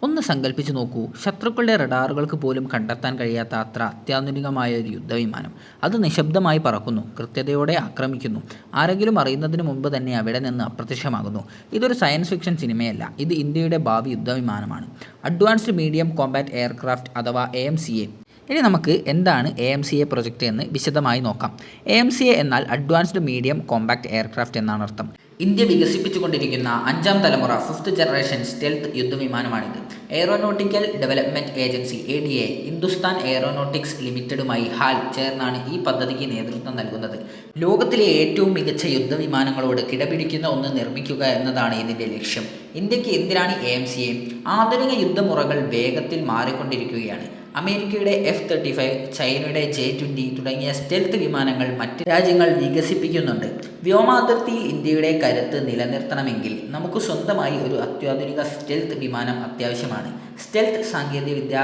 ഒന്ന് സങ്കല്പിച്ചു നോക്കൂ, ശത്രുക്കളുടെ റഡാറുകൾക്ക് പോലും കണ്ടെത്താൻ കഴിയാത്ത അത്ര അത്യാധുനികമായ ഒരു യുദ്ധവിമാനം. അത് നിശബ്ദമായി പറക്കുന്നു, കൃത്യതയോടെ ആക്രമിക്കുന്നു, ആരെങ്കിലും അറിയുന്നതിന് മുമ്പ് തന്നെ അവിടെ നിന്ന് അപ്രത്യക്ഷമാകുന്നു. ഇതൊരു സയൻസ് ഫിക്ഷൻ സിനിമയല്ല, ഇത് ഇന്ത്യയുടെ ഭാവി യുദ്ധവിമാനമാണ്. അഡ്വാൻസ്ഡ് മീഡിയം കോമ്പാറ്റ് എയർക്രാഫ്റ്റ് അഥവാ AMCA. ഇനി നമുക്ക് എന്താണ് AMCA പ്രൊജക്റ്റ് എന്ന് വിശദമായി നോക്കാം. AMCA എന്നാൽ അഡ്വാൻസ്ഡ് മീഡിയം കോമ്പാക്ട് എയർക്രാഫ്റ്റ് എന്നാണ് അർത്ഥം. ഇന്ത്യ വികസിപ്പിച്ചുകൊണ്ടിരിക്കുന്ന 5ാം തലമുറ 5th ജനറേഷൻ സ്റ്റെൽത്ത് യുദ്ധവിമാനമാണിത്. Aeronautical development agency ADA, Hindustan aeronautics ലിമിറ്റഡുമായി HAL ചേർന്നാണ് ഈ പദ്ധതിക്ക് നേതൃത്വം നൽകുന്നത്. ലോകത്തിലെ ഏറ്റവും മികച്ച യുദ്ധവിമാനങ്ങളോട് കിടപിടിക്കുന്ന ഒന്ന് നിർമ്മിക്കുക എന്നതാണ് ഇതിൻ്റെ ലക്ഷ്യം. ഇന്ത്യക്ക് എന്തിനാണ് AMCA? ആധുനിക യുദ്ധമുറകൾ വേഗത്തിൽ മാറിക്കൊണ്ടിരിക്കുകയാണ്. അമേരിക്കയുടെ F-35, ചൈനയുടെ J-20 തുടങ്ങിയ സ്റ്റെൽത്ത് വിമാനങ്ങൾ മറ്റ് രാജ്യങ്ങൾ വികസിപ്പിക്കുന്നുണ്ട്. വ്യോമാതിർത്തിയിൽ ഇന്ത്യയുടെ കരുത്ത് നിലനിർത്തണമെങ്കിൽ നമുക്ക് സ്വന്തമായി ഒരു അത്യാധുനിക സ്റ്റെൽത്ത് വിമാനം അത്യാവശ്യമാണ്. സ്റ്റെൽത്ത് സാങ്കേതികവിദ്യ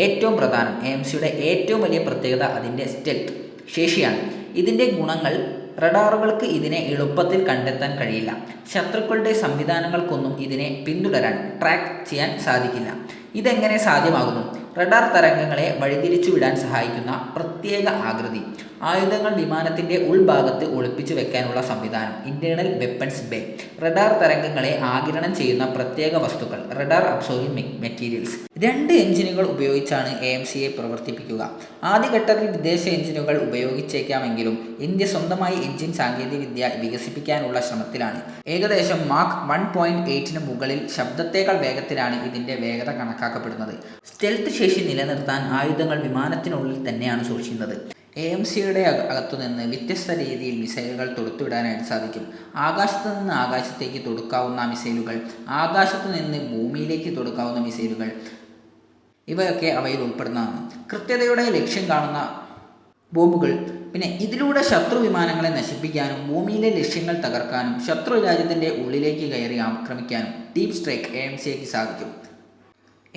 ഏറ്റവും പ്രധാനം. AMCയുടെ ഏറ്റവും വലിയ പ്രത്യേകത അതിൻ്റെ സ്റ്റെൽത്ത് ശേഷിയാണ്. ഇതിൻ്റെ ഗുണങ്ങൾ: റഡാറുകൾക്ക് ഇതിനെ എളുപ്പത്തിൽ കണ്ടെത്താൻ കഴിയില്ല. ശത്രുക്കളുടെ സംവിധാനങ്ങൾക്കൊന്നും ഇതിനെ പിന്തുടരാൻ, ട്രാക്ക് ചെയ്യാൻ സാധിക്കില്ല. ഇതെങ്ങനെ സാധ്യമാകുന്നു? റഡാർ തരംഗങ്ങളെ വഴിതിരിച്ചുവിടാൻ സഹായിക്കുന്ന പ്രത്യേക ആകൃതി. ആയുധങ്ങൾ വിമാനത്തിൻ്റെ ഉൾഭാഗത്ത് ഒളിപ്പിച്ചു വെക്കാനുള്ള സംവിധാനം. Internal weapons bay. റഡാർ തരംഗങ്ങളെ ആഗിരണം ചെയ്യുന്ന പ്രത്യേക വസ്തുക്കൾ. Radar absorbing materials. 2 എഞ്ചിനുകൾ ഉപയോഗിച്ചാണ് AMCA പ്രവർത്തിപ്പിക്കുക. ആദ്യഘട്ടത്തിൽ വിദേശ എഞ്ചിനുകൾ ഉപയോഗിച്ചേക്കാമെങ്കിലും ഇന്ത്യ സ്വന്തമായി എഞ്ചിൻ സാങ്കേതികവിദ്യ വികസിപ്പിക്കാനുള്ള ശ്രമത്തിലാണ്. ഏകദേശം മാക് 1.8 മുകളിൽ ശബ്ദത്തേക്കാൾ വേഗത്തിലാണ് ഇതിൻ്റെ വേഗത കണക്കാക്കപ്പെടുന്നത്. സ്റ്റെൽത്ത് ശേഷി നിലനിർത്താൻ ആയുധങ്ങൾ വിമാനത്തിനുള്ളിൽ തന്നെയാണ് സൂക്ഷിക്കുന്നത്. AMCയുടെ അകത്തുനിന്ന് വ്യത്യസ്ത രീതിയിൽ മിസൈലുകൾ തൊടുത്തുവിടാനായിട്ട് സാധിക്കും. ആകാശത്തു നിന്ന് ആകാശത്തേക്ക് തൊടുക്കാവുന്ന മിസൈലുകൾ, ആകാശത്തു നിന്ന് ഭൂമിയിലേക്ക് തൊടുക്കാവുന്ന മിസൈലുകൾ, ഇവയൊക്കെ അവയിൽ ഉൾപ്പെടുന്നതാണ്. കൃത്യതയോടെ ലക്ഷ്യം കാണുന്ന ബോംബുകൾ. പിന്നെ ഇതിലൂടെ ശത്രു വിമാനങ്ങളെ നശിപ്പിക്കാനും ഭൂമിയിലെ ലക്ഷ്യങ്ങൾ തകർക്കാനും ശത്രു രാജ്യത്തിൻ്റെ ഉള്ളിലേക്ക് കയറി ആക്രമിക്കാനും ഡീപ് സ്ട്രൈക്ക് AMCയ്ക്ക് സാധിക്കും.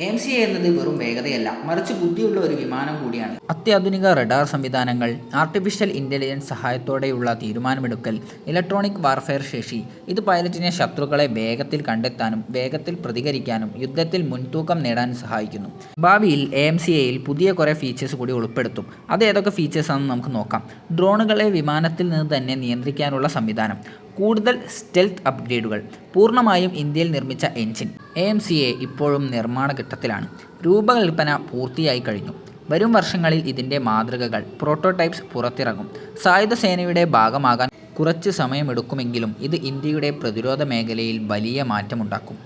AMCA എന്നത് വെറും വേഗതയല്ല, മറിച്ച് ബുദ്ധിയുള്ള ഒരു വിമാനം കൂടിയാണ്. അത്യാധുനിക റഡാർ സംവിധാനങ്ങൾ, ആർട്ടിഫിഷ്യൽ ഇൻ്റലിജൻസ് സഹായത്തോടെയുള്ള തീരുമാനമെടുക്കൽ, ഇലക്ട്രോണിക് വാർഫെയർ ശേഷി. ഇത് പൈലറ്റിനെ ശത്രുക്കളെ വേഗത്തിൽ കണ്ടെത്താനും വേഗത്തിൽ പ്രതികരിക്കാനും യുദ്ധത്തിൽ മുൻതൂക്കം നേടാനും സഹായിക്കുന്നു. ഭാവിയിൽ AMCAയിൽ പുതിയ കുറേ ഫീച്ചേഴ്സ് കൂടി ഉൾപ്പെടുത്തും. അത് ഏതൊക്കെ ഫീച്ചേഴ്സാണെന്ന് നമുക്ക് നോക്കാം. ഡ്രോണുകളെ വിമാനത്തിൽ നിന്ന് തന്നെ നിയന്ത്രിക്കാനുള്ള സംവിധാനം, കൂടുതൽ സ്റ്റെൽത്ത് അപ്ഗ്രേഡുകൾ, പൂർണ്ണമായും ഇന്ത്യയിൽ നിർമ്മിച്ച എഞ്ചിൻ. AMCA ഇപ്പോഴും നിർമ്മാണ ഘട്ടത്തിലാണ്. രൂപകൽപ്പന പൂർത്തിയായി കഴിഞ്ഞു. വരും വർഷങ്ങളിൽ ഇതിൻ്റെ മാതൃകകൾ, പ്രോട്ടോടൈപ്സ് പുറത്തിറങ്ങും. സായുധ സേനയുടെ ഭാഗമാകാൻ കുറച്ച് സമയമെടുക്കുമെങ്കിലും ഇത് ഇന്ത്യയുടെ പ്രതിരോധ മേഖലയിൽ വലിയ മാറ്റമുണ്ടാക്കും.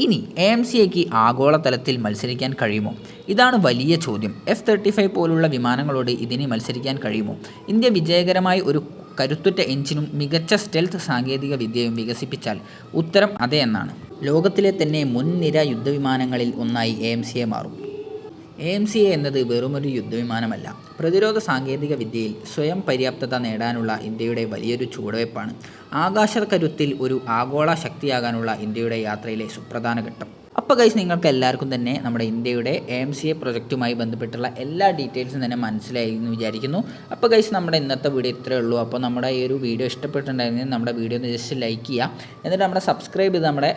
ഇനി AMCയ്ക്ക് ആഗോളതലത്തിൽ മത്സരിക്കാൻ കഴിയുമോ? ഇതാണ് വലിയ ചോദ്യം. F-35 പോലുള്ള വിമാനങ്ങളോട് ഇതിന് മത്സരിക്കാൻ കഴിയുമോ? ഇന്ത്യ വിജയകരമായി ഒരു കരുത്തുറ്റ എഞ്ചിനും മികച്ച സ്റ്റെൽത്ത് സാങ്കേതിക വിദ്യയും വികസിപ്പിച്ചാൽ ഉത്തരം അതെ എന്നാണ്. ലോകത്തിലെ തന്നെ മുൻനിര യുദ്ധവിമാനങ്ങളിൽ ഒന്നായി AMCA മാറും. AMCA എന്നത് വെറുമൊരു യുദ്ധവിമാനമല്ല, പ്രതിരോധ സാങ്കേതിക വിദ്യയിൽ സ്വയം പര്യാപ്തത നേടാനുള്ള ഇന്ത്യയുടെ വലിയൊരു ചുവടുവയ്പ്പാണ്. ആകാശകരുത്തിൽ ഒരു ആഗോള ശക്തിയാകാനുള്ള ഇന്ത്യയുടെ യാത്രയിലെ സുപ്രധാന ഘട്ടം. അപ്പോൾ ഗൈസ്, നിങ്ങൾക്ക് എല്ലാവർക്കും തന്നെ നമ്മുടെ ഇന്ത്യയുടെ AMCA പ്രൊജക്റ്റുമായി ബന്ധപ്പെട്ടുള്ള എല്ലാ ഡീറ്റെയിൽസും തന്നെ മനസ്സിലായി എന്ന് വിചാരിക്കുന്നു. അപ്പോൾ ഗൈസ്, നമ്മുടെ ഇന്നത്തെ വീഡിയോ ഇത്രയേ ഉള്ളൂ. അപ്പോൾ നമ്മുടെ ഈ ഒരു വീഡിയോ ഇഷ്ടപ്പെട്ടിട്ടുണ്ടായിരുന്നെങ്കിൽ നമ്മുടെ വീഡിയോ ഒന്ന് ജസ്റ്റ് ലൈക്ക് ചെയ്യുക, എന്നിട്ട് നമ്മുടെ സബ്സ്ക്രൈബ് ചെയ്ത് നമ്മുടെ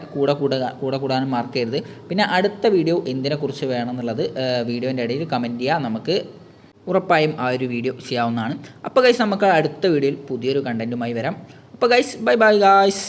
കൂടെ കൂടാനും മാർക്ക് ചെയ്യരുത്. പിന്നെ അടുത്ത വീഡിയോ എന്തിനെക്കുറിച്ച് വേണമെന്നുള്ളത് വീഡിയോൻ്റെ ഇടയിൽ കമൻറ്റ് ചെയ്യുക, നമുക്ക് ഉറപ്പായും ആ ഒരു വീഡിയോ ചെയ്യാവുന്നതാണ്. അപ്പോൾ ഗൈസ്, നമുക്ക് അടുത്ത വീഡിയോയിൽ പുതിയൊരു കണ്ടൻറ്റുമായി വരാം. അപ്പോൾ ഗൈസ്, ബൈ ബൈ ഗൈസ്.